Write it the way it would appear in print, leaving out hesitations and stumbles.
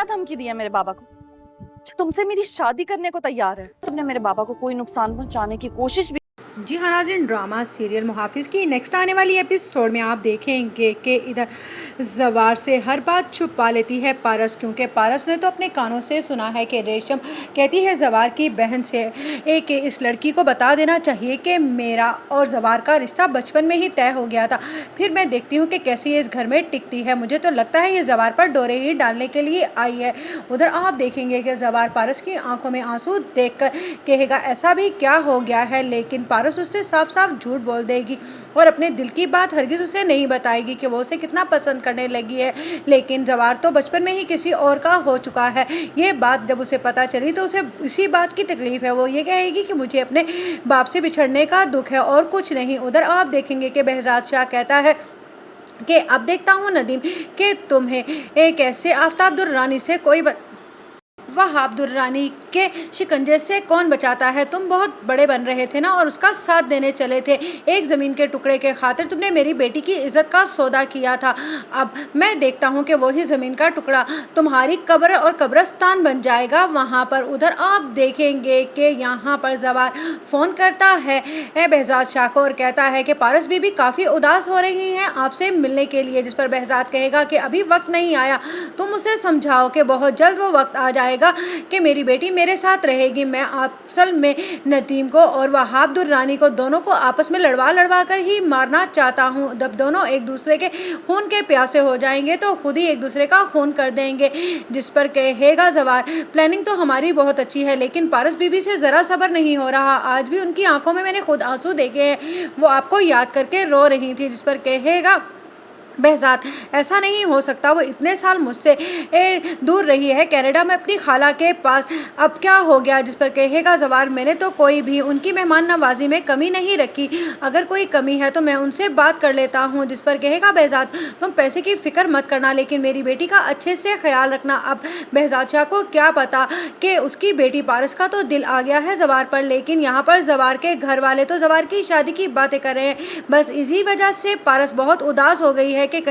क्या धमकी दी है मेरे बाबा को जो तुमसे मेरी शादी करने को तैयार है? तुमने मेरे बाबा को कोई नुकसान पहुंचाने की कोशिश भी। जी हाँ नाज़रीन, ड्रामा सीरियल मुहाफिज की नेक्स्ट आने वाली एपिसोड में आप देखेंगे कि इधर जवार से हर बात छुपा लेती है पारस, क्योंकि पारस ने तो अपने कानों से सुना है कि रेशम कहती है जवार की बहन से कि इस लड़की को बता देना चाहिए कि मेरा और जवार का रिश्ता बचपन में ही तय हो गया था। फिर मैं देखती हूँ कि कैसे ये इस घर में टिकती है। मुझे तो लगता है ये जवार पर डोरे ही डालने के लिए आई है। उधर आप देखेंगे कि जवार पारस की आंखों में आंसू देखकर कहेगा ऐसा भी क्या हो गया है, लेकिन पारस उससे साफ साफ झूठ बोल देगी और अपने दिल की बात हरगिज उसे नहीं बताएगी कि वो उसे कितना पसंद करने लगी है। लेकिन जवार तो बचपन में ही किसी और का हो चुका है। ये बात जब उसे पता चली तो उसे इसी बात की तकलीफ है। वो ये कहेगी कि मुझे अपने बाप से बिछड़ने का दुख है और कुछ नहीं। उधर आप देखेंगे कि behzad शाह कहता है कि अब देखता हूँ नदीम कि तुम्हें एक ऐसे आफ्ताब दुर्रानी से कोई वहाब दुर्रानी के शिकंजे से कौन बचाता है। तुम बहुत बड़े बन रहे थे ना और उसका साथ देने चले थे। एक ज़मीन के टुकड़े के खातिर तुमने मेरी बेटी की इज्जत का सौदा किया था। अब मैं देखता हूँ कि वही ज़मीन का टुकड़ा तुम्हारी कब्र और कब्रस्तान बन जाएगा वहाँ पर। उधर आप देखेंगे कि यहाँ पर जवार फ़ोन करता है behzad शाह को और कहता है कि पारस बीबी काफ़ी उदास हो रही हैं आपसे मिलने के लिए, जिस पर behzad कहेगा कि अभी वक्त नहीं आया। तुम उसे समझाओ कि बहुत जल्द वो वक्त आ जाएगा कि मेरी बेटी मेरे साथ रहेगी। मैं असल में नदीम को और वहाब दुर्रानी को दोनों को आपस में लड़वा कर ही मारना चाहता हूँ। जब दोनों एक दूसरे के खून के प्यासे हो जाएंगे तो खुद ही एक दूसरे का खून कर देंगे। जिस पर कहेगा जवार प्लानिंग तो हमारी बहुत अच्छी है, लेकिन पारस बीबी से ज़रा सब्र नहीं हो रहा। आज भी उनकी आंखों में मैंने खुद आंसू देखे हैं, वो आपको याद करके रो रही थी। जिस पर कहेगा behzad ऐसा नहीं हो सकता, वो इतने साल मुझसे दूर रही है कनाडा में अपनी खाला के पास, अब क्या हो गया। जिस पर कहेगा जवार मैंने तो कोई भी उनकी मेहमान नवाजी में कमी नहीं रखी, अगर कोई कमी है तो मैं उनसे बात कर लेता हूँ। जिस पर कहेगा behzad तुम पैसे की फ़िक्र मत करना, लेकिन मेरी बेटी का अच्छे से ख्याल रखना। अब behzad शाह को क्या पता कि उसकी बेटी पारस का तो दिल आ गया है जवार पर, लेकिन यहाँ पर जवार के घर वाले तो जवार की शादी की बातें कर रहे हैं। बस इसी वजह से पारस बहुत उदास हो गई है कि कहीं